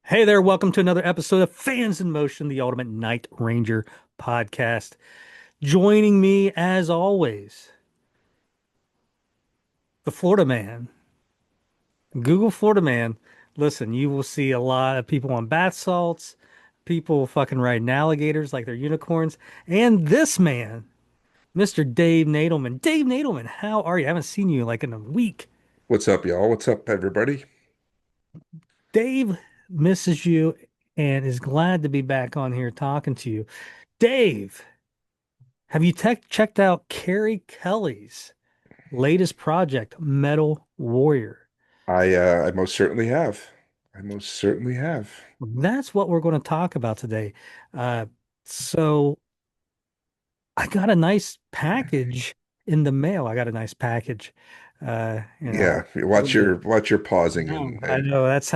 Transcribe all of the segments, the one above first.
Hey there, welcome to another episode of Fans in Motion, the Ultimate Night Ranger podcast. Joining me, as always, the Florida man, Google Florida man. Listen, you will see a lot of people on bath salts, people fucking riding alligators like they're unicorns, and this man, Mr. Dave Nadelman. Dave Nadelman, how are you? I haven't seen you like in a week. What's up, y'all? What's up, everybody? Dave misses you and is glad to be back on here talking to you. Dave, have you checked out Keri Kelli's latest project, Metal Warrior? I most certainly have. I most certainly have. That's what we're going to talk about today. Uh, so I got a nice package in the mail. I got a nice package. Yeah, Told you. watch your pausing I and know that's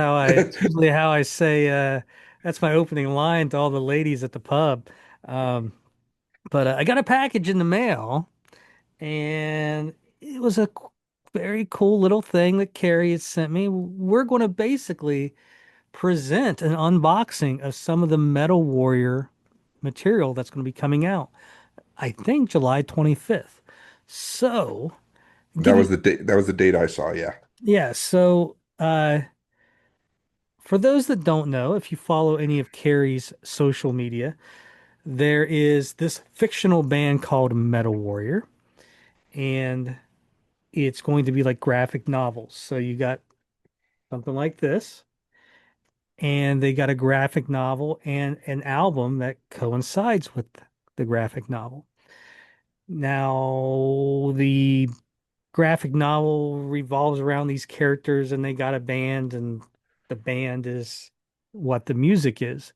usually how I say, that's my opening line to all the ladies at the pub. Um, but I got a package in the mail. And it was a very cool little thing that Carrie had sent me. We're going to basically present an unboxing of some of the Metal Warrior material that's going to be coming out, I think July 25th. So, that give you, was the date. That was the date I saw. Yeah, yeah. For those that don't know, if you follow any of Carrie's social media, there is this fictional band called Metal Warrior, and it's going to be like graphic novels. So you got something like this, and they got a graphic novel and an album that coincides with the graphic novel. Now, the graphic novel revolves around these characters, and they got a band, and the band is what the music is.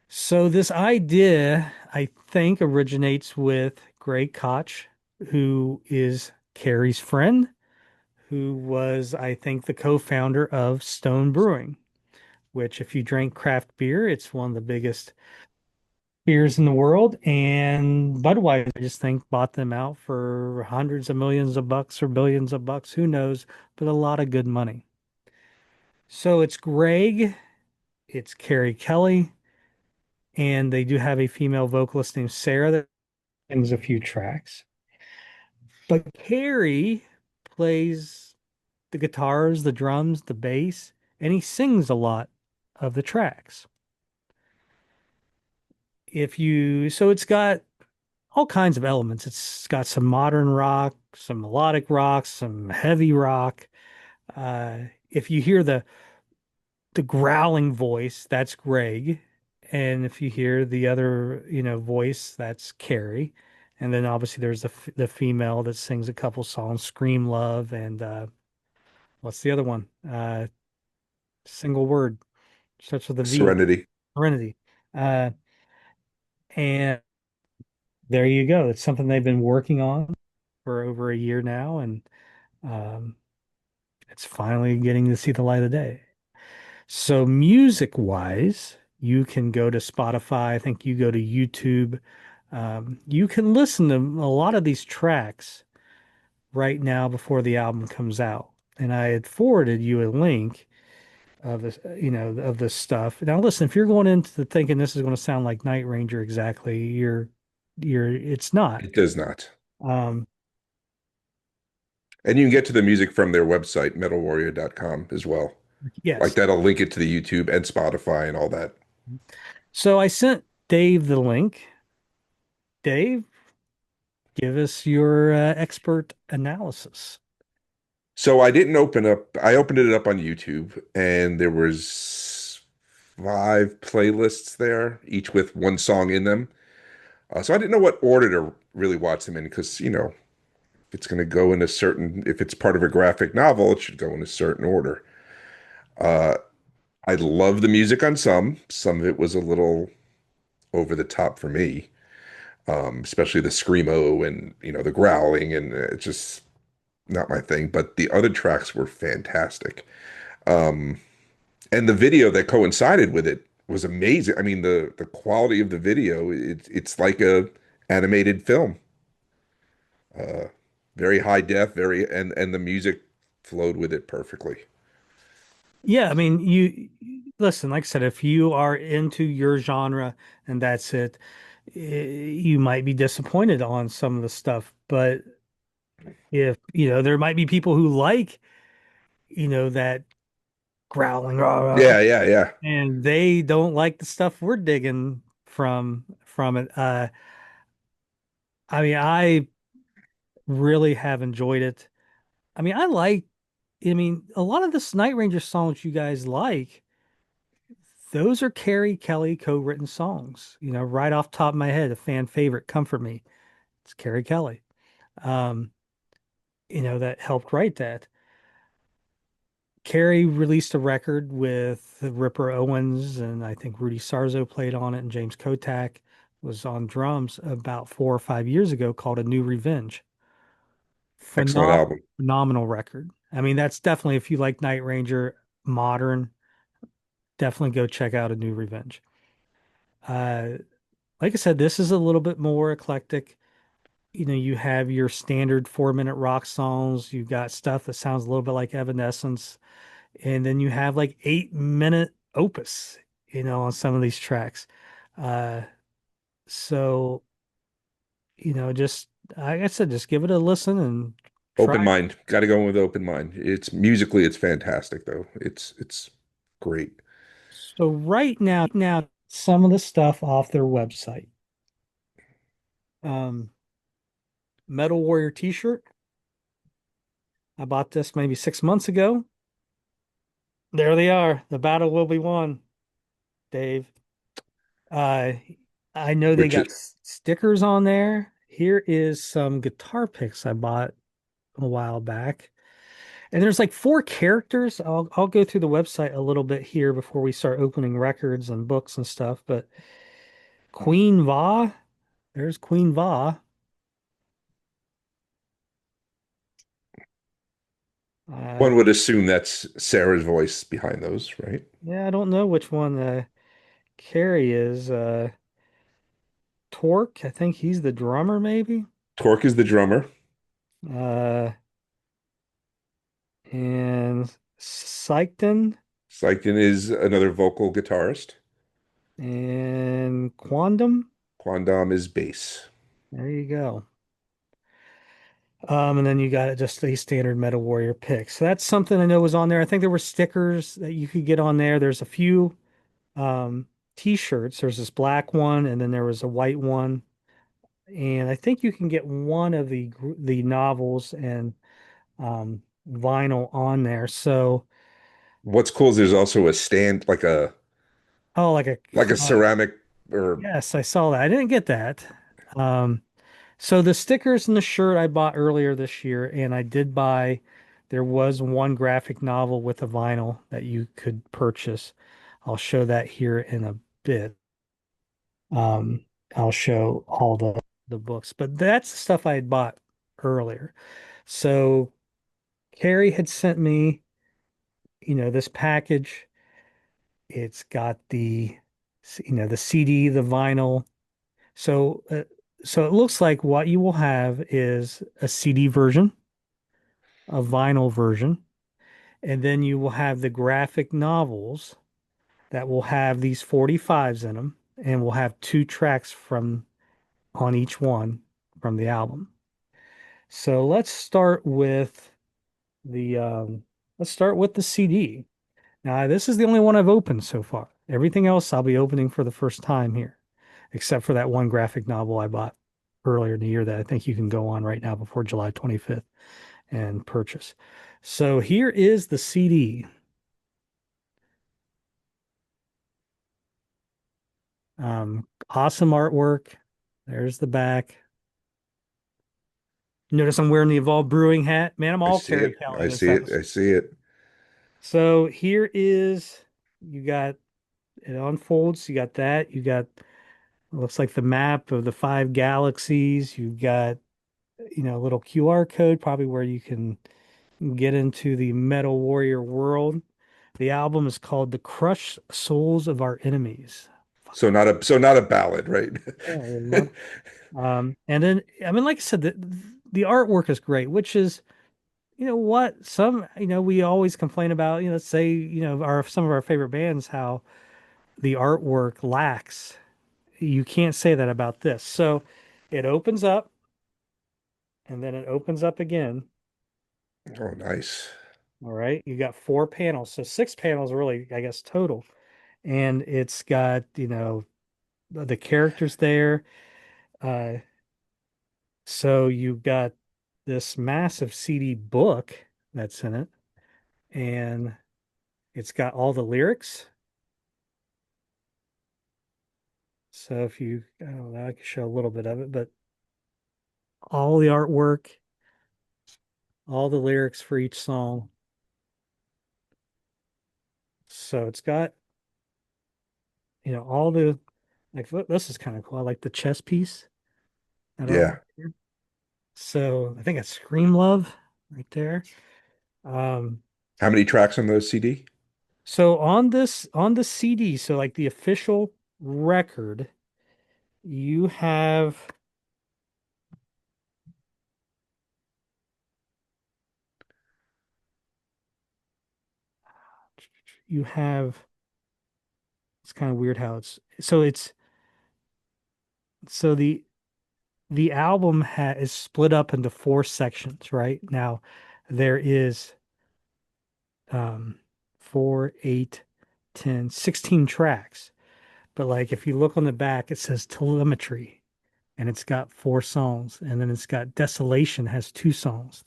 So, this idea, I think, originates with Greg Koch, who is Carrie's friend, who was, I think, the co-founder of Stone Brewing, which if you drink craft beer, it's one of the biggest beers in the world. And Budweiser, I just think, bought them out for hundreds of millions of bucks or billions of bucks, who knows, but a lot of good money. So it's Greg, it's Keri Kelli, and they do have a female vocalist named Sarah that sings a few tracks. But Keri plays the guitars, the drums, the bass, and he sings a lot of the tracks. So it's got all kinds of elements. It's got some modern rock, some melodic rock, some heavy rock. If you hear the growling voice, that's Greg, and if you hear the other, voice, that's Carrie. And then obviously there's the female that sings a couple songs, Scream Love, and what's the other one? Single word starts with a V, Serenity. Serenity. Uh, and there you go. It's something they've been working on for over a year now, and um, it's finally getting to see the light of day. So music wise, you can go to Spotify. I think you go to YouTube. You can listen to a lot of these tracks right now before the album comes out. And I had forwarded you a link of this, of this stuff. Now listen, if you're going into thinking this is going to sound like Night Ranger exactly, it's not. It does not. Um, And you can get to the music from their website, metalwarrior.com, as well. Like yes. that'll link it to the YouTube and Spotify and all that. So I sent Dave the link. Dave, give us your expert analysis. So I didn't open up. I opened it up on YouTube, and there was five playlists there, each with one song in them. So I didn't know what order to really watch them in because, it's going to go in a certain, if it's part of a graphic novel, it should go in a certain order. Uh, I love the music on some. Some of it was a little over the top for me, especially the screamo and, the growling, and it's just not my thing. But the other tracks were fantastic. Um, and the video that coincided with it was amazing. I mean, the quality of the video, it's like a animated film. Uh, Very high def, and the music flowed with it perfectly. Yeah, I mean, you listen, like I said, if you are into your genre and that's it, you might be disappointed on some of the stuff. But if, there might be people who like, that growling, rah, rah, Yeah, yeah, yeah. and they don't like the stuff we're digging from it. I mean, I really have enjoyed it. I mean, a lot of the Night Ranger songs you guys like, those are Keri Kelli co-written songs. Right off the top of my head, a fan favorite, Comfort Me. It's Keri Kelli. Um, that helped write that. Keri released a record with Ripper Owens, and I think Rudy Sarzo played on it, and James Kotak was on drums about 4 or 5 years ago called A New Revenge. Excellent album. Phenomenal record. I mean, that's definitely, if you like Night Ranger modern, definitely go check out A New Revenge. Uh, like I said, this is a little bit more eclectic. You have your standard 4 minute rock songs. You've got stuff that sounds a little bit like Evanescence. And then you have like 8 minute opus, on some of these tracks. Uh, so, just, like I said, just give it a listen and Open try. mind. Got to go in with open mind. It's musically, it's fantastic though. It's great. So right now, some of the stuff off their website. Um, Metal Warrior t-shirt. I bought this maybe 6 months ago. There they are. The battle will be won, Dave. Uh, I know they Which got is stickers on there. Here is some guitar picks I bought a while back. And there's like four characters. I'll go through the website a little bit here before we start opening records and books and stuff. But Queen Va, there's Queen Va. Uh, one would assume that's Sarah's voice behind those, right? yeah, I don't know which one Carrie is. Torque, I think he's the drummer, maybe. Torque is the drummer. Uh, and Sykton Sykton is another vocal guitarist. and Quandam. Quandam is bass. There you go. And then you got just the standard Metal Warrior pick. So that's something I know was on there. I think there were stickers that you could get on there. There's a few um, t-shirts. There's this black one, and then there was a white one. And I think you can get one of the novels and vinyl on there. So, What's cool is there's also a stand, oh, like a ceramic or yes, I saw that. I didn't get that. Um, So the stickers and the shirt I bought earlier this year, and I did buy, there was one graphic novel with a vinyl that you could purchase. I'll show that here in a bit. Um, I'll show all the books, but that's the stuff I had bought earlier. So Carrie had sent me, this package. It's got the CD, the vinyl. So, so it looks like what you will have is a CD version, a vinyl version, and then you will have the graphic novels that will have these 45s in them, and will have two tracks from on each one from the album. So the let's start with the CD. Now, this is the only one I've opened so far. Everything else I'll be opening for the first time here, except for that one graphic novel I bought earlier in the year that I think you can go on right now before July 25th and purchase. So here is the CD. Awesome artwork. There's the back. Notice I'm wearing the Evolved Brewing hat. Man, I'm I all see Keri it. Kelly I this see it. I episode. see it. So here is, you got, it unfolds. You got that. You got, looks like the map of the five galaxies. You've got, a little QR code, probably where you can get into the Metal Warrior world. The album is called The Crushed Souls of Our Enemies. So not a ballad, right? Yeah, and then, I mean, like I said, the artwork is great, which is, you know what? We always complain about, let's say, our some of our favorite bands, how the artwork lacks. You can't say that about this. So it opens up and then it opens up again. Oh, nice. All right. You got four panels. So six panels really, I guess, total. And it's got, the characters there. Uh, so you've got this massive CD book that's in it, and it's got all the lyrics. So if you, I don't know, I can show a little bit of it, but all the artwork, all the lyrics for each song. So it's got, all the, like, this is kind of cool. I like the chess piece, that artwork Yeah. here. So I think it's Scream Love right there. Um, How many tracks on those CD? so on the CD, so like the official record, you have you have it's kind of weird how so the album is split up into four sections, right? Now there is um 4, 8, 10, 16 tracks. But like if you look on the back, it says telemetry and it's got four songs. And then it's got Desolation has two songs.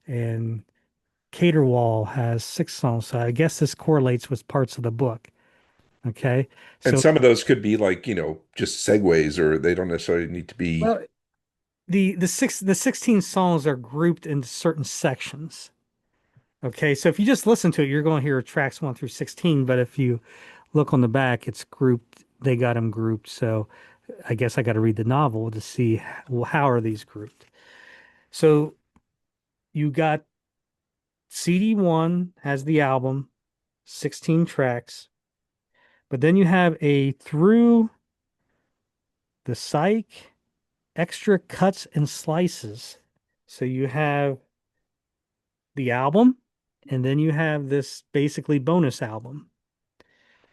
And Caterwall has six songs. So I guess this correlates with parts of the book. Okay. And So, some of those could be like, just segues, or they don't necessarily need to be. well, the 16 songs are grouped into certain sections. Okay. So if you just listen to it, you're going to hear tracks 1 through 16. But if you look on the back, it's grouped. They got them grouped. So I guess I got to read the novel to see, well, how are these grouped. So you got CD1 has the album, 16 tracks, but then you have a through the psych extra cuts and slices. So you have the album, and then you have this basically bonus album,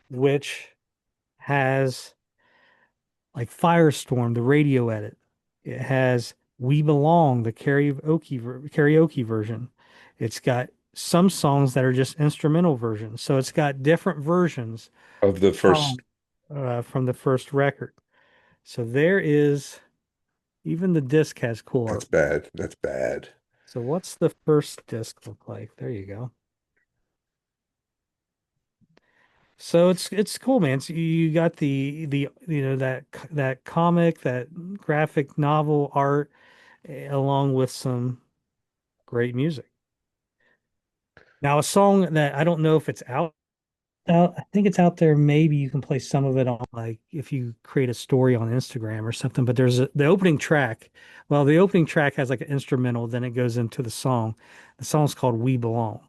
which has like Firestorm, the radio edit. It has We Belong, the karaoke version. It's got some songs that are just instrumental versions. So it's got different versions Of the from first. from the first record. So there is even the disc has cool That's art. bad. That's bad. So what's the first disc look like? There you go. So it's cool, man. So you got the that comic, that graphic novel art, along with some great music. Now, a song that I don't know if it's out. I think it's out there. Maybe you can play some of it on, like, if you create a story on Instagram or something. But the opening track. Well, the opening track has like an instrumental, then it goes into the song. The song's called "We Belong,"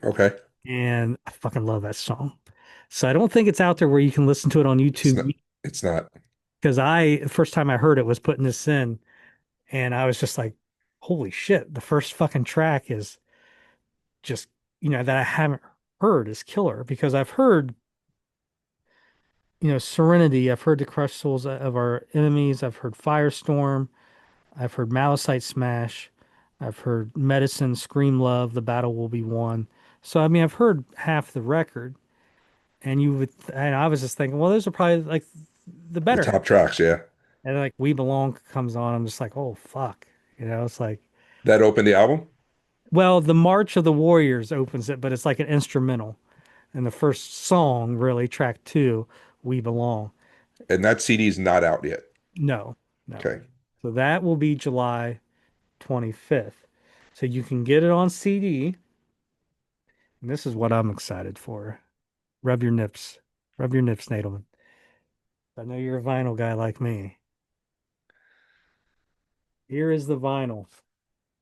Okay. and I fucking love that song. So I don't think it's out there where you can listen to it on It's not. YouTube, It's not. because the first time I heard it was putting this in, and I was just like, holy shit, the first fucking track is just, that I haven't heard is killer, because I've heard, Serenity, I've heard the crushed souls of our enemies, I've heard Firestorm, I've heard Malachite Smash, I've heard Medicine, Scream Love, The Battle Will Be Won. So I mean, I've heard half the record, and I was just thinking, well, those are probably like the The better half. top tracks, yeah. And like We Belong comes on, I'm just like, oh fuck. It's like, That opened the album, well, the March of the Warriors opens it, but it's like an instrumental. And the first song, really, track two, We Belong. and that CD is not out yet. No, no. Okay. So that will be July 25th. So you can get it on CD. And this is what I'm excited for. Rub your nips. Rub your nips, Nadelman. I know you're a vinyl guy like me. Here is the vinyl.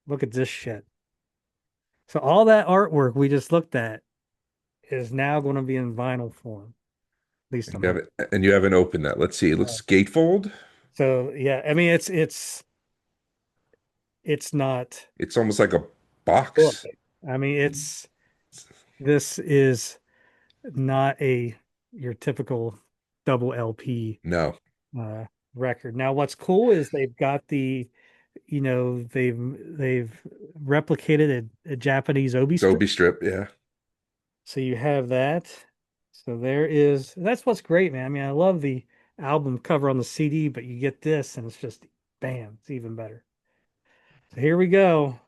Look at this shit. So all that artwork we just looked at is now going to be in vinyl form. At least And I'm you have hoping. it, and you haven't opened that. Let's see. It looks gatefold. So yeah, I mean it's not. It's almost like a book. box. I mean, this is not a your typical double LP No. uh, record. Now, what's cool is they've got they've replicated a Japanese obi strip. Gobi strip, yeah. So you have that. So that's what's great, man. I mean, I love the album cover on the CD, but you get this and it's just bam, it's even better. So here we go.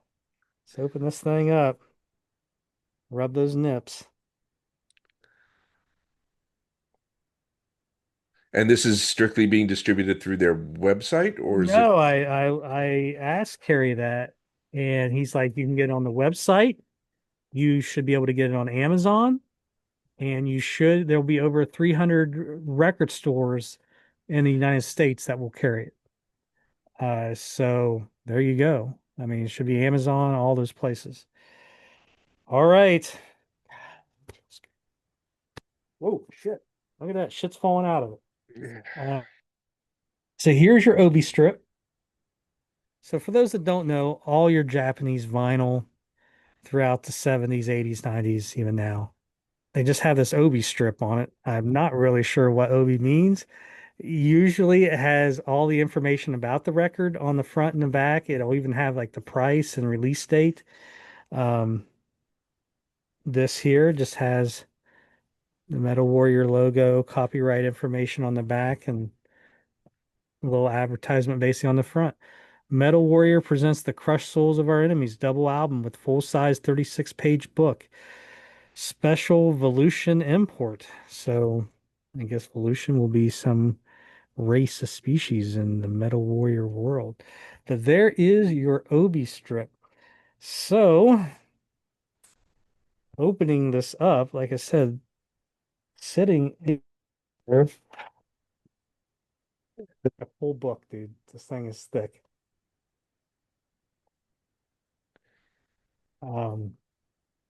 Let's open this thing up. Rub those nips. And this is strictly being distributed through their website, or is it No, I asked Kerry that, and he's like, you can get it on the website. You should be able to get it on Amazon, and there'll be over 300 record stores in the United States that will carry it. So there you go. I mean, it should be Amazon, all those places. All right. Whoa, shit. Look at that. Shit's falling out of it. Uh, so here's your Obi strip. So for those that don't know, all your Japanese vinyl throughout the 70s, 80s, 90s, even now, they just have this Obi strip on it. I'm not really sure what Obi means. Usually it has all the information about the record on the front and the back. It'll even have like the price and release date. Um, this here just has the Metal Warrior logo, copyright information on the back, and a little advertisement basically on the front. Metal Warrior presents the Crushed Souls of Our Enemies double album with full-size 36-page book. Special Volution import. So I guess Volution will be some race, a species in the Metal Warrior world. But there is your Obi strip. So opening this up, like I said, sitting there, a full book, dude. This thing is thick. Um,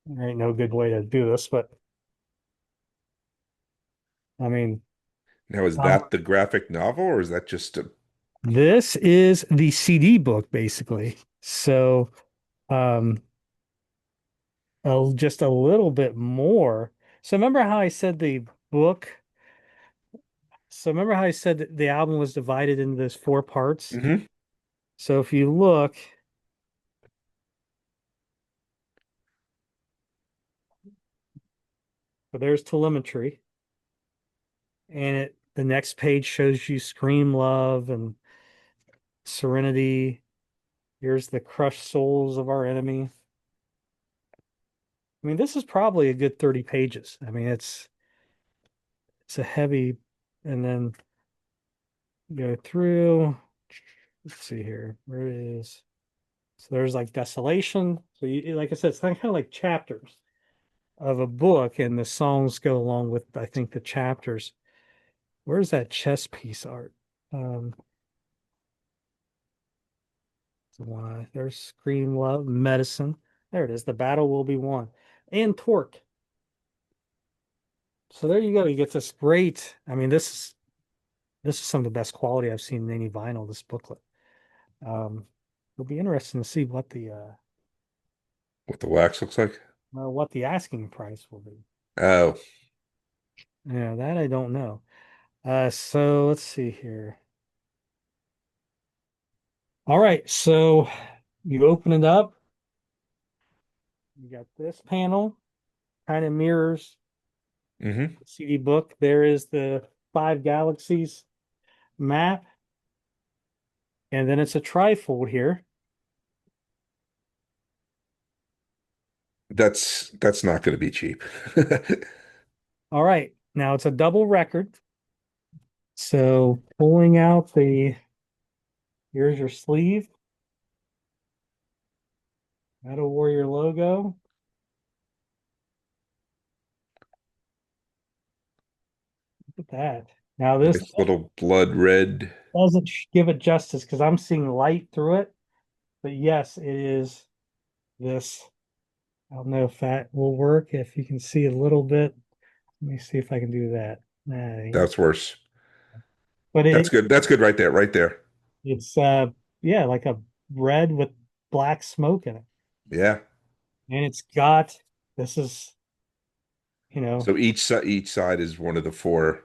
there ain't no good way to do this, but I mean, now is um, that the graphic novel or is that just a this is the CD book basically. So, um, just a little bit more. So remember how I said the book? So remember how I said that the album was divided into those four parts? Mhm. So if you look, so there's telemetry, and the next page shows you Scream Love and Serenity. Here's the crushed souls of our enemy. I mean, this is probably a good 30 pages. I mean, it's a heavy, and then go through. Let's see here. Where it is. So there's like Desolation. So like I said, it's kind of like chapters of a book, and the songs go along with, I think, the chapters. Where's that chess piece art? Um, so why there's Scream Love, Medicine. There it is. The battle will be won. And Torque. So there you go. You get this great. I mean, this is some of the best quality I've seen in any vinyl, this booklet. Um, it'll be interesting to see what the wax looks like? what the asking price will be. Oh, Yeah, that I don't know. So let's see here. All right, so you open it up. You got this panel, kind of mirrors hmm. the CD book. There is the Five Galaxies map, and then it's a trifold here. That's not going to be cheap. All right, now it's a double record. So pulling out here's your sleeve, Metal Warrior logo. Look at that. Now this Nice little blood red. doesn't give it justice because I'm seeing light through it. But yes, it is this. I don't know if that will work. If you can see a little bit, let me see if I can do that. Nah, That's worse. but That's good. That's good right there, right there. it's yeah, like a red with black smoke in it. Yeah. And it's got, this is, you know, So each side is one of the four.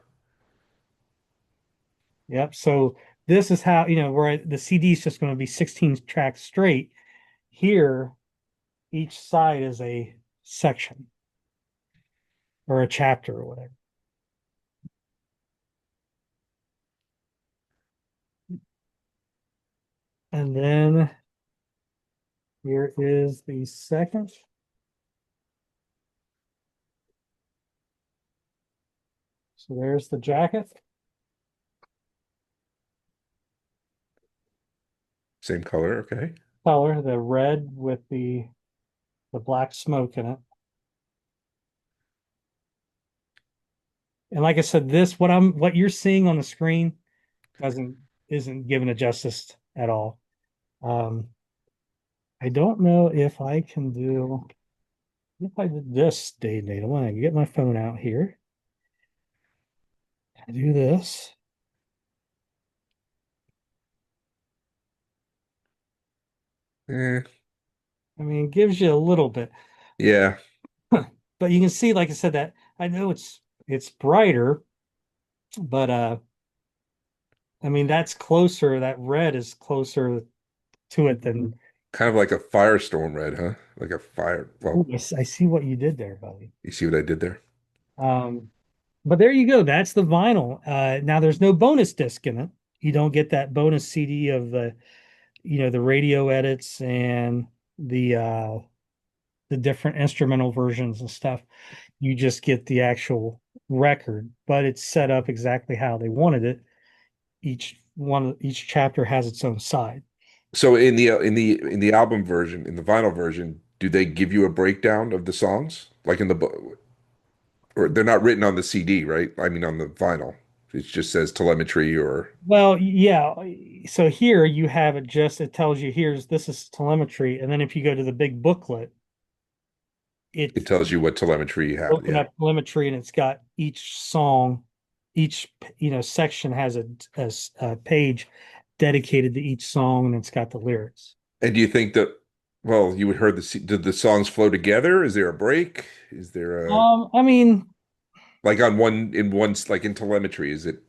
yep. So this is how, where the CD is just going to be 16 tracks straight. Here, each side is a section or a chapter or whatever. And then here is the second. So there's the jacket Same color, okay. color, the red with the black smoke in it. And like I said, this what you're seeing on the screen doesn't isn't given a justice at all. Um, I don't know if I can do if I did this day and date. I want to get my phone out here. Do this. Eh, I mean, it gives you a little bit, yeah, but you can see, like I said, that I know it's brighter, but I mean that's closer. That red is closer to it than. kind of like a firestorm red, huh? Like a fire. Ooh, Well, I see what you did there, buddy. you see what I did there? Um, but there you go. That's the vinyl. Now there's no bonus disc in it. You don't get that bonus CD of the radio edits and the different instrumental versions and stuff. You just get the actual record, but it's set up exactly how they wanted it. Each chapter has its own side. So in the album version, in the vinyl version, do they give you a breakdown of the songs? Like in the book, or they're not written on the CD, right? I mean on the vinyl. It just says telemetry or Well, yeah. So here you have it just, it tells you this is telemetry. And then if you go to the big booklet, it it's tells you what telemetry you have. broken Yeah. up telemetry and it's got each song, each, section has a page dedicated to each song and it's got the lyrics. And do you think that, well, you would heard did the songs flow together? Is there a break? Is there a, I mean, like on like in telemetry, is it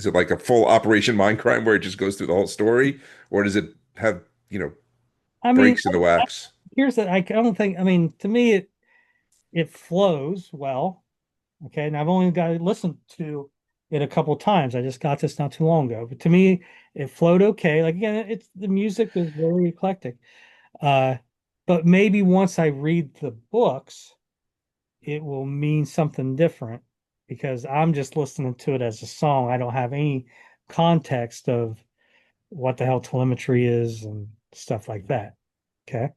like a full Operation Mindcrime where it just goes through the whole story? Or does it have, you know, I mean, breaks in the wax? here's the, I don't think, I mean, to me, it flows well. Okay. And I've only got to listen to it a couple times. I just got this not too long ago, but to me, it flowed okay. Like again, it's the music is very eclectic. Uh, but maybe once I read the books, it will mean something different because I'm just listening to it as a song. I don't have any context of what the hell telemetry is and stuff like that. Okay.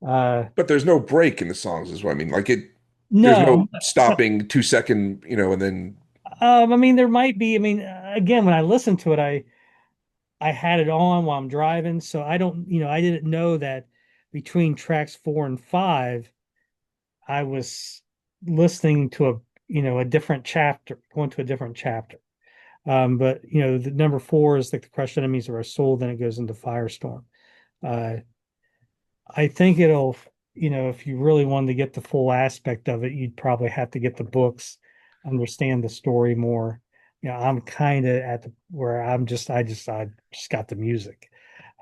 Uh, But there's no break in the songs, is what I mean. There's no no, stopping 2 second, and then I mean, there might be. I mean, again, when I listened to it, I had it on while I'm driving, so I don't, I didn't know that between tracks 4 and 5, I was listening to a different chapter, going to a different chapter. But the number 4 is like the crushed enemies of our soul. Then it goes into Firestorm. Uh, I think it'll, if you really wanted to get the full aspect of it, you'd probably have to get the books, understand the story more. I'm kind of at the where I just got the music.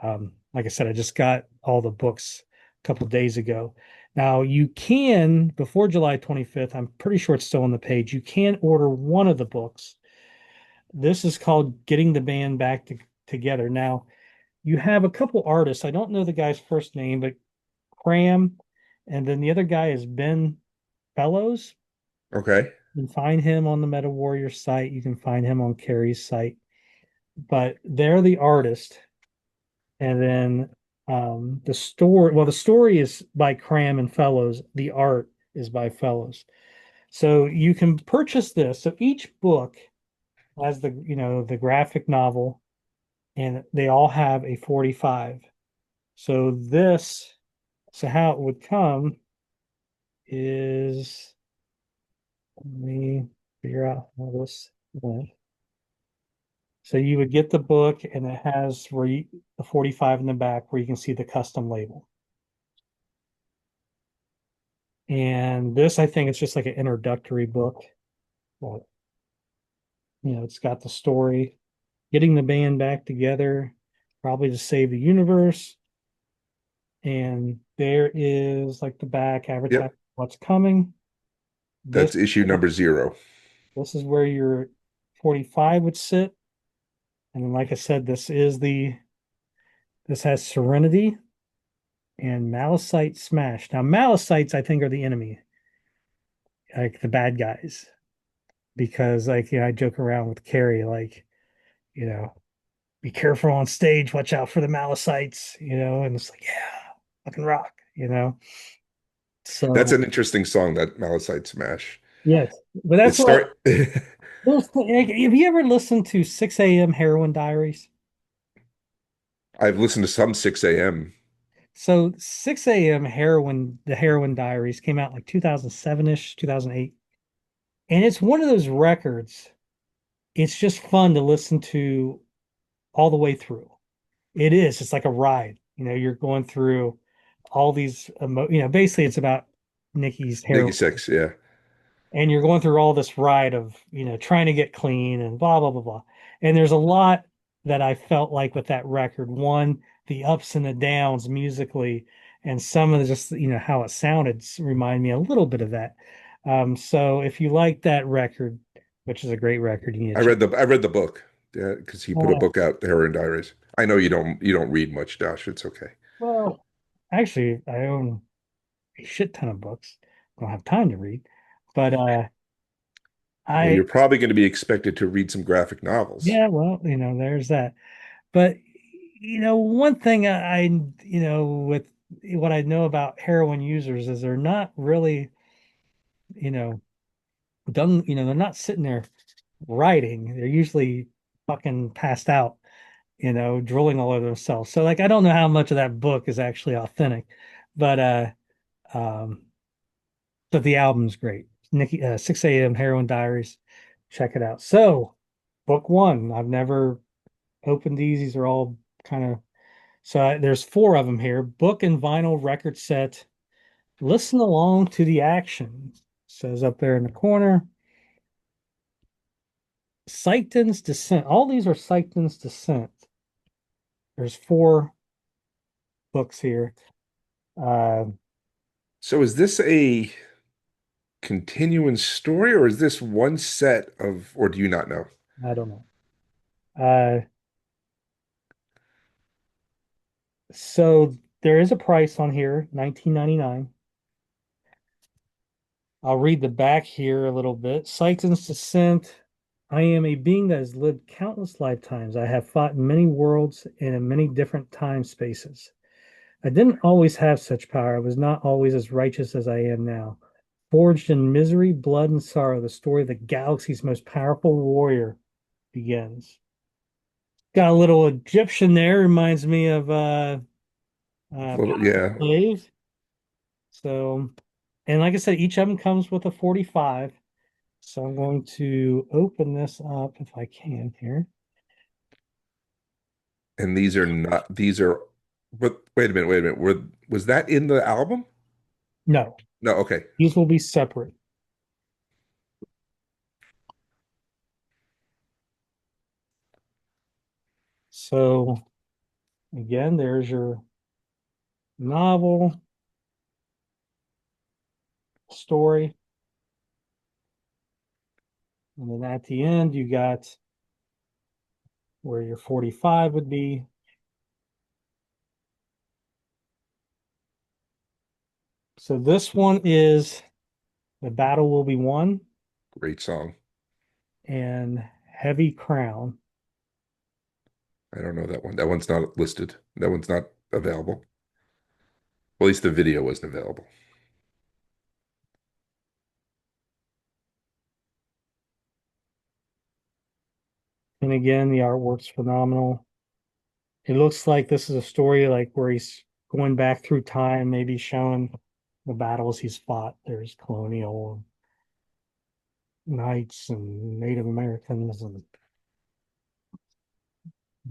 Like I said, I just got all the books a couple of days ago. Now you can, before July 25th, I'm pretty sure it's still on the page. You can order one of the books. This is called Getting the Band Together. Now, you have a couple artists. I don't know the guy's first name, but Cram, and then the other guy is Ben Fellows. okay. You can find him on the Meta Warrior site. You can find him on Keri's site. But they're the artist. And then the story is by Cram and Fellows. The art is by Fellows. So you can purchase this. So each book has the graphic novel, and they all have a 45. So how it would come is, let me figure out how this went. So you would get the book, and it has the 45 in the back where you can see the custom label. And this, I think, it's just like an introductory book. But, it's got the story, getting the band back together, probably to save the universe. And there is like the back advertising Yep, what's coming. This that's issue number 0. this is where your 45 would sit. And then, like I said, this has Serenity and Malicite Smash. Now, Malicites, I think, are the enemy, like the bad guys, because like I joke around with Keri, like, you know, be careful on stage, watch out for the Malicites, and it's like, yeah, fucking rock. That's So an interesting song, that Malicite Smash. yes, but It that's what start like, have you ever listened to 6 a.m. Heroin Diaries? I've listened to some 6 a.m. So 6 a.m. the Heroin Diaries came out like 2007-ish, 2008. And it's one of those records. It's just fun to listen to all the way through. It is. It's like a ride. You're going through all these basically it's about Nikki's Nikki heroin, Six, yeah. and you're going through all this ride of, trying to get clean and blah blah blah blah. And there's a lot that I felt like with that record. One, the ups and the downs musically, and some of the just, how it sounded remind me a little bit of that. So if you like that record, which is a great record, you need to check. I read the book, yeah, because he put a Oh, book out, The Heroin Diaries. I know you don't read much, Josh. It's okay. well, actually, I own a shit ton of books. I don't have time to read, but Well, I you're probably going to be expected to read some graphic novels. yeah, well, there's that. But one thing with what I know about heroin users is they're not really, you know, done, they're not sitting there writing. They're usually fucking passed out, drooling all over themselves. So like I don't know how much of that book is actually authentic, but um but the album's great. Nikki 6 a.m. Heroin Diaries. Check it out. So, book one. I've never opened these. These are all kind of there's four of them here. Book and vinyl record set. Listen along to the action. Says up there in the corner. Seiton's Descent. All these are Seiton's Descent. There's four books here. Uh, So is this a continuing story, or is this one set of, or do you not know? I don't know. Uh, so there is a price on here, 19.99. I'll read the back here a little bit. Seiton's Descent. I am a being that has lived countless lifetimes. I have fought in many worlds and in many different time spaces. I didn't always have such power. I was not always as righteous as I am now. Forged in misery, blood, and sorrow, the story of the galaxy's most powerful warrior begins. Got a little Egyptian there, reminds me of A Power little, yeah. Slave. So, and like I said, each of them comes with a 45. So I'm going to open this up if I can here. And these are not, these are, but wait a minute. Was that in the album? No, No, okay. these will be separate. So again, there's your novel story. And then at the end, you got where your 45 would be. So this one is The Battle Will Be Won Great song. and Heavy Crown. I don't know that one. That one's not listed. That one's not available. Well, at least the video wasn't available. And again, the artwork's phenomenal. It looks like this is a story like where he's going back through time, maybe showing the battles he's fought. There's colonial knights and Native Americans and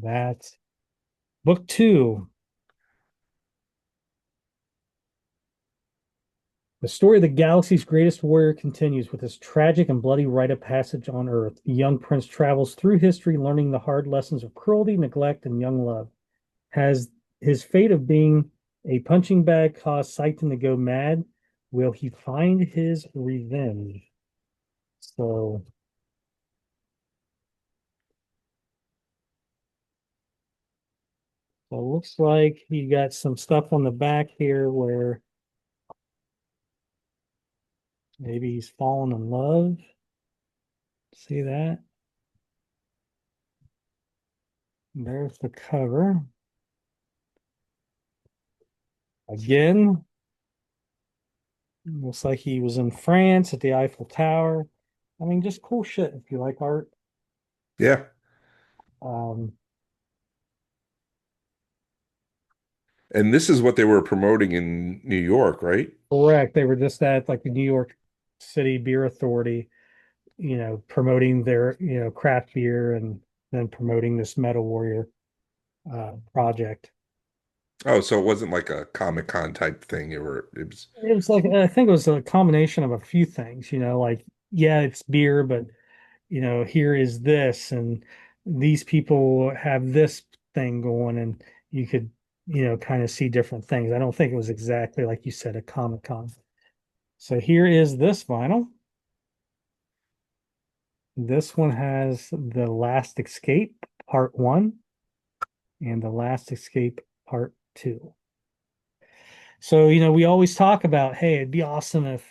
that. Book two. The story of the galaxy's greatest warrior continues with his tragic and bloody rite of passage on Earth. The young prince travels through history, learning the hard lessons of cruelty, neglect, and young love. Has his fate of being a punching bag caused Satan to go mad? Will he find his revenge? So, so it looks like he got some stuff on the back here where maybe he's fallen in love. See that? There's the cover. Again, looks like he was in France at the Eiffel Tower. I mean, just cool shit if you like art. Yeah. Um, And this is what they were promoting in New York, right? Correct. They were just at like the New York City Beer Authority, promoting their, craft beer and then promoting this Metal Warrior project. Oh, so it wasn't like a Comic-Con type thing. It was It was like, I think it was a combination of a few things, like, yeah, it's beer, but, here is this, and these people have this thing going, and you could, kind of see different things. I don't think it was exactly like you said, a Comic Con. So here is this vinyl. This one has The Last Escape Part 1 and The Last Escape Part 2. So, we always talk about, hey, it'd be awesome if,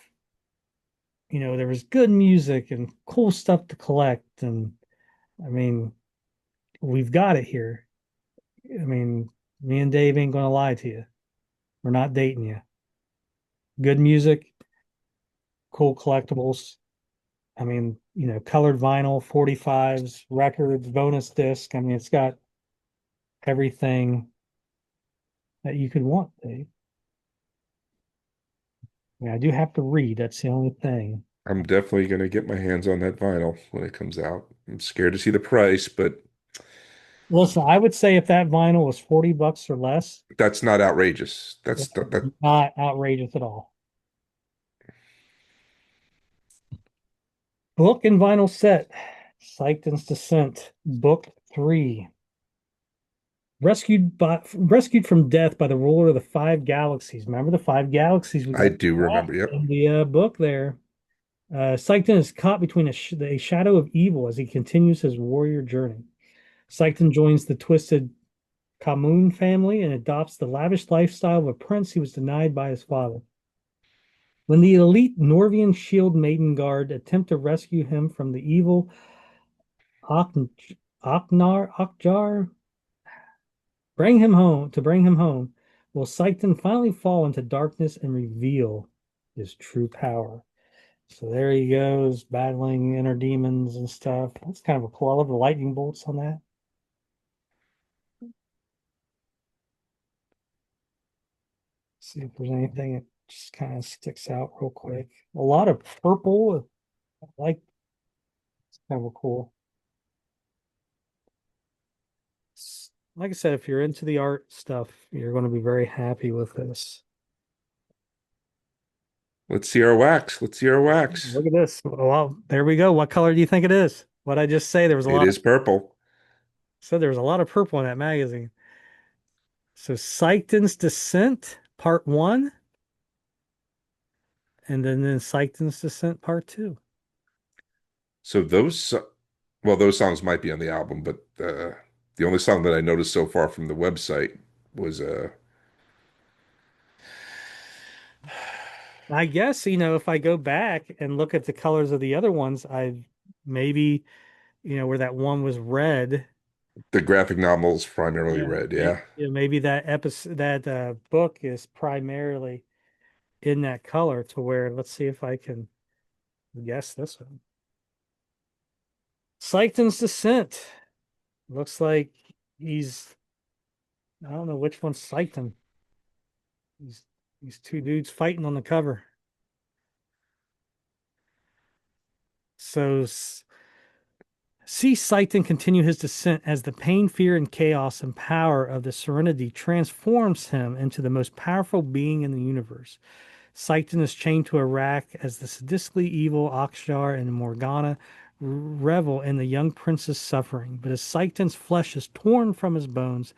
there was good music and cool stuff to collect. And I mean, we've got it here. I mean, me and Dave ain't gonna lie to you. We're not dating you. Good music, cool collectibles. I mean, colored vinyl, 45s, records, bonus disc. I mean, it's got everything that you could want, Dave. Yeah, I do have to read. That's the only thing. I'm definitely gonna get my hands on that vinyl when it comes out. I'm scared to see the price, but Listen, I would say if that vinyl was 40 bucks or less, that's not outrageous. That's it's that not outrageous at all. Book and vinyl set. Seitan's Descent, Book 3. Rescued from death by the ruler of the five galaxies. Remember the five galaxies we I got do remember. Yep. in the book there. Seitan is caught between a shadow of evil as he continues his warrior journey. Seitan joins the twisted Kamun family and adopts the lavish lifestyle of a prince he was denied by his father. When the elite Norvian Shield Maiden Guard attempt to rescue him from the evil Akjar, bring him home, will Seitan finally fall into darkness and reveal his true power. So there he goes, battling inner demons and stuff. That's kind of a cool. I love the lightning bolts on that. See if there's anything that just kind of sticks out real quick. A lot of purple. I like, it's kind of cool. Like I said, if you're into the art stuff, you're going to be very happy with this. Let's see our wax. Let's see our wax. Look at this. Well, there we go. What color do you think it is? What I just say? There was a It lot of is purple. said there was a lot of purple in that magazine. So Seitan's Descent, Part 1, and then Seitan's Descent, Part 2. So those songs might be on the album, but the only song that I noticed so far from the website was I guess, if I go back and look at the colors of the other ones, I maybe, where that one was red. the graphic novels primarily Yeah, red. Yeah. maybe that episode, that book is primarily in that color to where, let's see if I can guess this one. Seitan's Descent. Looks like he's, I don't know which one's Seitan. He's these two dudes fighting on the cover. So see Seitan continue his descent as the pain, fear, and chaos and power of the Serenity transforms him into the most powerful being in the universe. Seitan is chained to a rack as the sadistically evil Akshar and Morgana revel in the young prince's suffering. But as Seitan's flesh is torn from his bones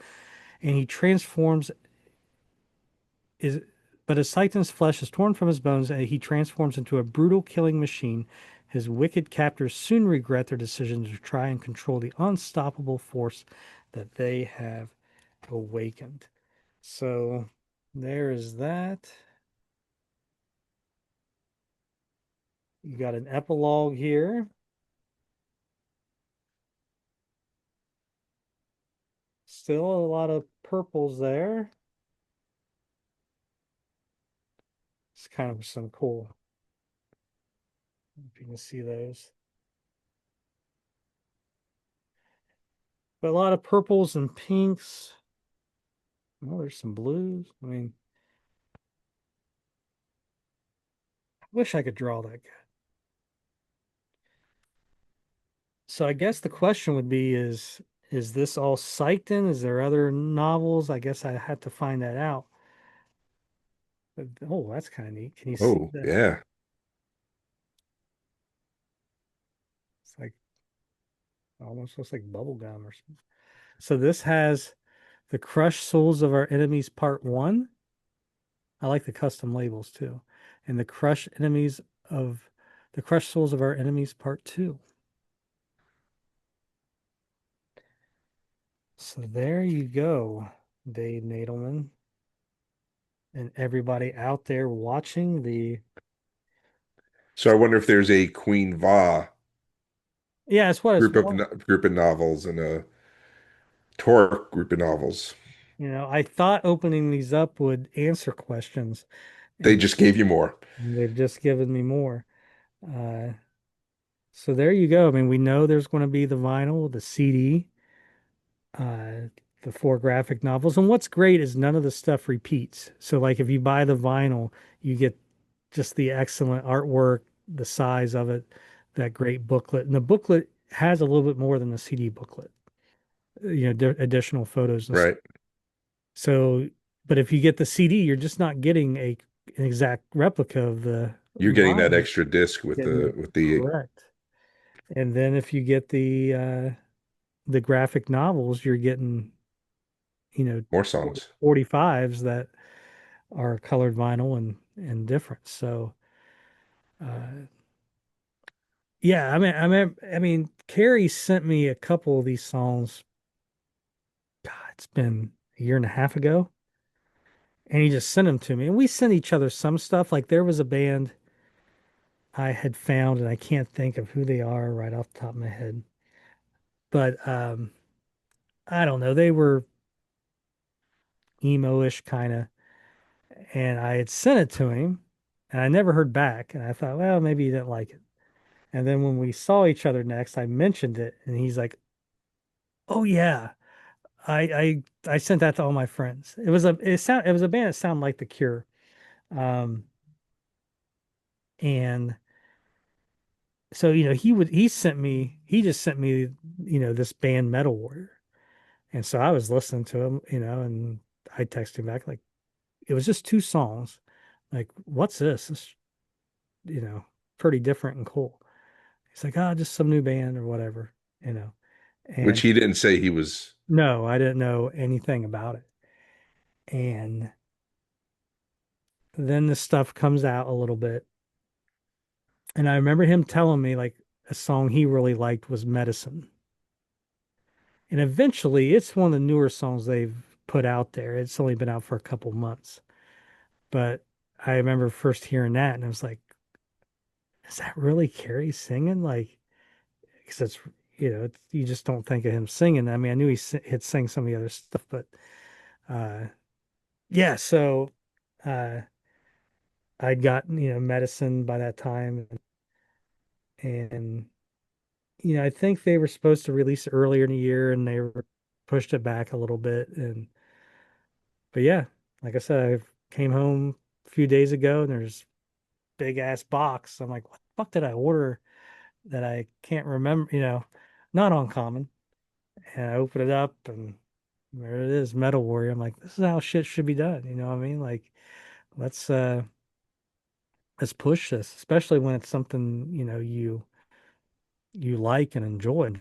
and he transforms is but as Seitan's flesh is torn from his bones and he transforms into a brutal killing machine, his wicked captors soon regret their decision to try and control the unstoppable force that they have awakened. So there is that. You got an epilogue here. Still a lot of purples there. It's kind of some cool. If you can see those. But a lot of purples and pinks. Oh, there's some blues. I mean, I wish I could draw that good. So I guess the question would be is this all psyched in? Is there other novels? I guess I had to find that out. But, oh, that's kind of neat. Can you see Oh, the yeah. it's like almost looks like bubble gum or something. So this has the Crushed Souls of Our Enemies Part 1. I like the custom labels too. And the Crushed Souls of Our Enemies Part 2. So there you go, Dave Nadelman, and everybody out there watching the. So I wonder if there's a Queen Va Yeah, it's what it's. group of novels and a Torque group of novels. I thought opening these up would answer questions, They and just gave you more. they've just given me more. Uh, so there you go. I mean, we know there's going to be the vinyl, the CD, uh, the four graphic novels. And what's great is none of the stuff repeats. So, like, if you buy the vinyl, you get just the excellent artwork, the size of it, that great booklet. And the booklet has a little bit more than the CD booklet, additional photos and stuff. Right. So, but if you get the CD, you're just not getting an exact replica of the You're getting that vinyl. extra disc Getting with the correct. And then if you get the graphic novels, you're getting, you know, more songs. 45s that are colored vinyl and different. So, uh, yeah, I mean, Keri sent me a couple of these songs. God, it's been a year and a half ago, and he just sent them to me. And we sent each other some stuff. Like there was a band I had found, and I can't think of who they are right off the top of my head. But I don't know. They were emo-ish kind of, and I had sent it to him, and I never heard back. And I thought, well, maybe he didn't like it. And then when we saw each other next, I mentioned it, and he's like, "Oh yeah, I sent that to all my friends." It was a band that sounded like The Cure, um, and so he just sent me this band Metal Warrior, and so I was listening to him, and I texted him back like it was just two songs, like what's this? It's you know pretty different and cool. He's like, oh, just some new band or whatever, you know. Which And he didn't say he was. no, I didn't know anything about it. And then the stuff comes out a little bit. And I remember him telling me like a song he really liked was Medicine. And eventually it's one of the newer songs they've put out there. It's only been out for a couple months. But I remember first hearing that and I was like, is that really Carrie singing? Like, because you just don't think of him singing. I mean, I knew had sang some of the other stuff, but uh, yeah. So uh, I'd gotten Medicine by that time, and I think they were supposed to release it earlier in the year, and they were pushed it back a little bit. And but yeah, like I said, I came home a few days ago, and there's big ass box. I'm like, what the fuck did I order that I can't remember? Not uncommon. And I open it up, and there it is, Metal Warrior. I'm like, this is how shit should be done. You know what I mean? Like, let's has pushed this, especially when it's something, you like and enjoy.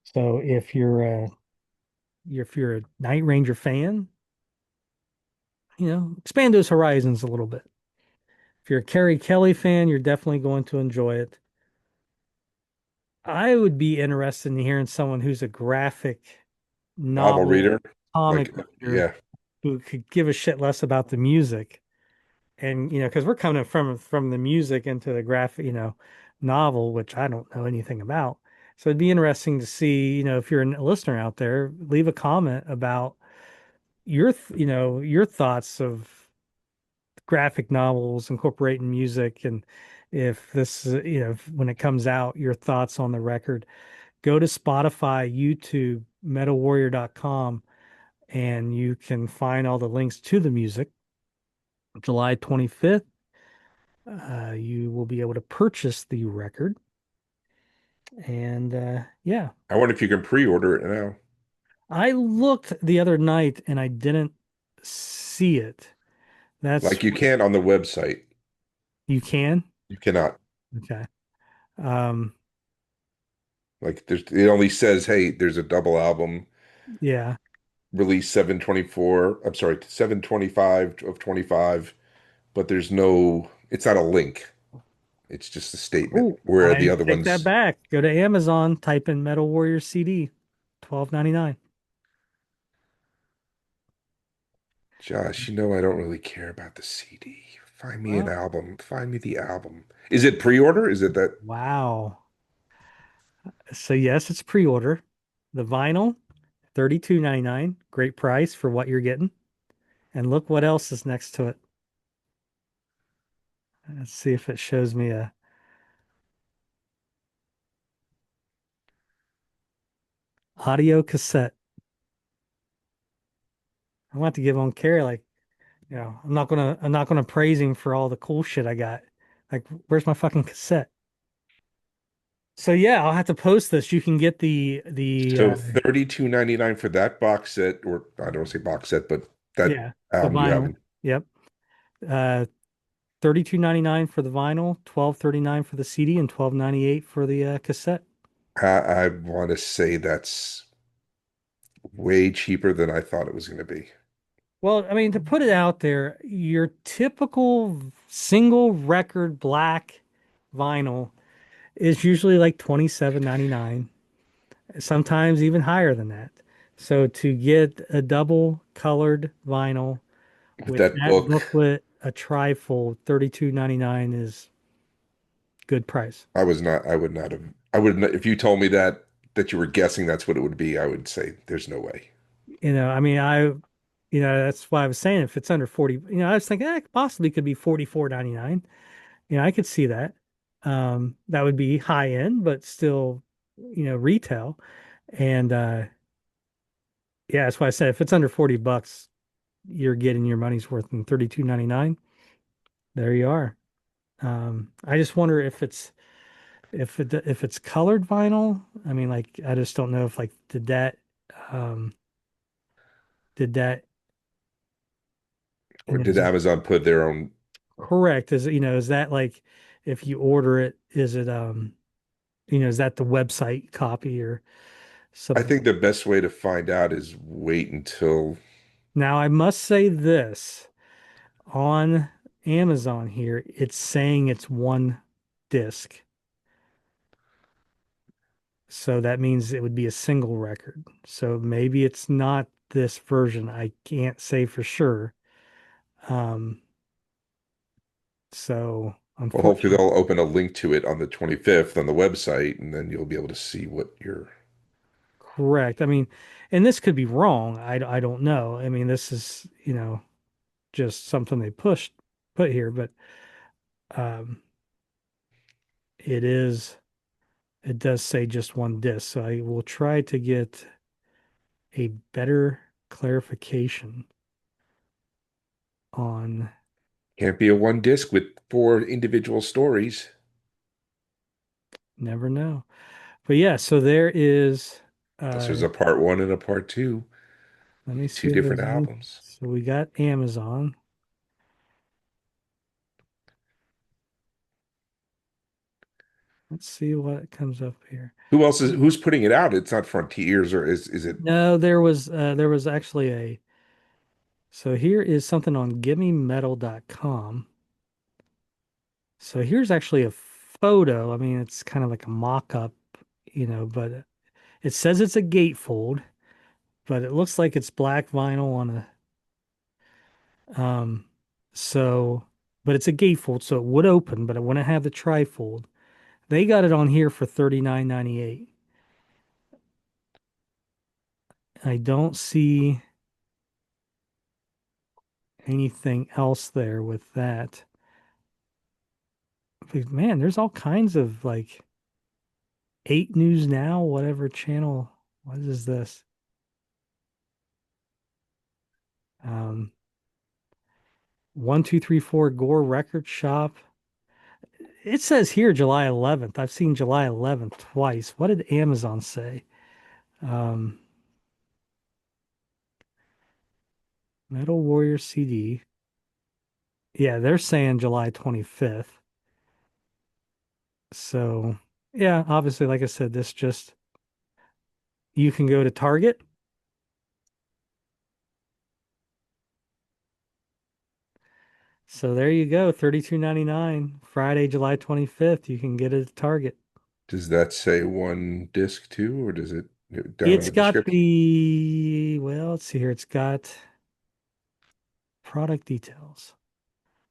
So if you're a Night Ranger fan, expand those horizons a little bit. If you're a Keri Kelli fan, you're definitely going to enjoy it. I would be interested in hearing someone who's a graphic Novel novel reader, comic like reader yeah, who could give a shit less about the music. And because we're coming from the music into the graphic, novel, which I don't know anything about. So it'd be interesting to see, if you're a listener out there, leave a comment about your thoughts of graphic novels incorporating music, and if this, when it comes out, your thoughts on the record. Go to Spotify, YouTube, metalwarrior.com, and you can find all the links to the music. July 25th, you will be able to purchase the record. And yeah, I wonder if you can pre-order it now. I looked the other night and I didn't see it. That's Like you can on the website. You can? You cannot. Okay. Um, Like it only says, hey, there's a double album yeah. release 724. I'm sorry, 725 of 25, but there's no, it's not a link. It's just a statement. Oh, Where the I other take that ones, back. Go to Amazon, type in Metal Warrior CD, 12.99. Josh, I don't really care about the CD. Find me an Well, album. Find me the album. Is it pre-order? Is it that wow. So yes, it's pre-order. The vinyl, 32.99. Great price for what you're getting. And look what else is next to it. Let's see if it shows me a audio cassette. I want to give on Carrie, like, I'm not gonna praise him for all the cool shit I got. Like, where's my fucking cassette? So yeah, I'll have to post this. You can get the so 32.99 for that box set, or I don't want to say box set, but that yeah, the album you vinyl. haven't. Yep. Uh 32.99 for the vinyl, 12.39 for the CD, and 12.98 for the cassette. I want to say that's way cheaper than I thought it was going to be. Well, I mean, to put it out there, your typical single record black vinyl is usually like 27.99, sometimes even higher than that. So to get a double colored vinyl But with that that book, booklet, a trifold, 32.99 is good price. I would not have, I would not, if you told me that you were guessing that's what it would be, I would say there's no way. I mean, that's why I was saying if it's under 40, I was thinking it possibly could be 44.99. I could see that. That would be high end, but still, retail. And yeah, that's why I said if it's under 40 bucks, you're getting your money's worth in 32.99. There you are. I just wonder if it's colored vinyl. I mean, like I just don't know if like um did that Or did is it Amazon put their own? correct? Is that like if you order it, is it is that the website copy or I something? think the best way to find out is wait until, Now I must say this on Amazon here, it's saying it's one disc. So that means it would be a single record. So maybe it's not this version. I can't say for sure. Um, so well, hopefully unfortunately, they'll open a link to it on the 25th on the website, and then you'll be able to see what you're. correct. I mean, and this could be wrong. I don't know. I mean, this is, just something they put here, but um, it is, it does say just one disc. So I will try to get a better clarification on, Can't be a one disc with four individual stories. never know. But yeah, so there is Unless uh there's a part one and a part two, let me two see if different there's any. albums. So we got Amazon. Let's see what comes up here. Who's putting it out? It's not Frontiers, or is it? No, there was actually a so here is something on GimmeMetal.com. So here's actually a photo. I mean, it's kind of like a mock-up, but it says it's a gatefold, but it looks like it's black vinyl on um so but it's a gatefold, so it would open, but it wouldn't have the trifold. They got it on here for 39.98. I don't see anything else there with that. But man, there's all kinds of like 8 News Now, whatever channel. What is this? Um, 1234 Gore Record Shop. It says here July 11th. I've seen July 11th twice. What did Amazon say? Um, Metal Warrior CD. Yeah, they're saying July 25th. So, yeah, obviously, like I said, this just you can go to Target. So there you go, 32.99, Friday, July 25th. You can get it at Target. Does that say one disc too, or does it down in It's the got description? well, let's see here. It's got product details.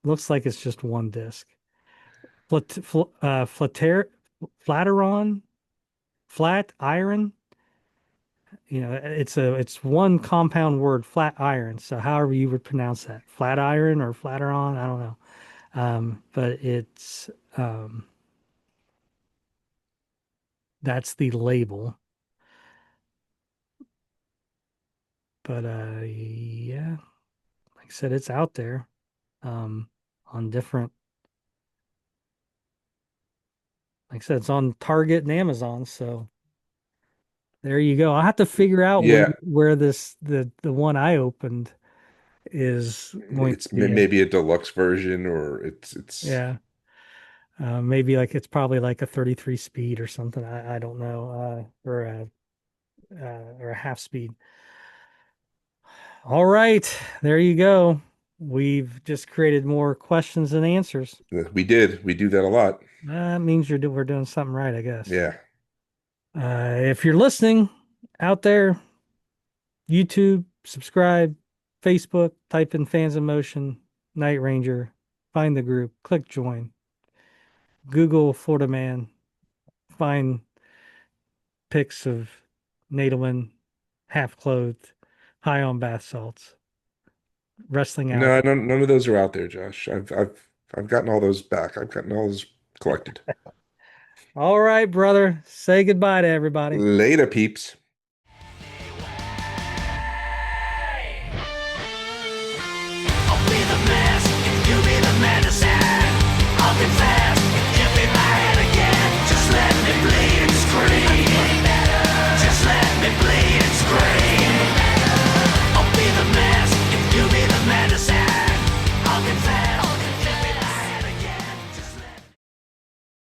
Looks like it's just one disc. Flatter, Flatteron, flat iron. It's one compound word, flat iron. So however you would pronounce that, flat iron or flatteron, I don't know. But that's the label. But yeah, like I said, it's out there um, on different. Like I said, it's on Target and Amazon. So there you go. I'll have to figure out Yeah, where this the one I opened is going to it's be at. maybe a deluxe version, or it's Yeah, maybe like it's probably like a 33 speed or something. I don't know, or a half speed. All right, there you go. We've just created more questions than answers. we do that a lot. That means we're doing something right, I guess. Yeah, If you're listening out there, YouTube, subscribe, Facebook, type in Fans in Motion, Night Ranger, find the group, click join, Google Florida Man, find pics of Nadelman half clothed, high on bath salts, wrestling out. no, none of those are out there, Josh. I've gotten all those back. I've gotten all those collected. All right, brother. Say goodbye to everybody. Later, peeps. I'll be the mask if you be the medicine. I'll be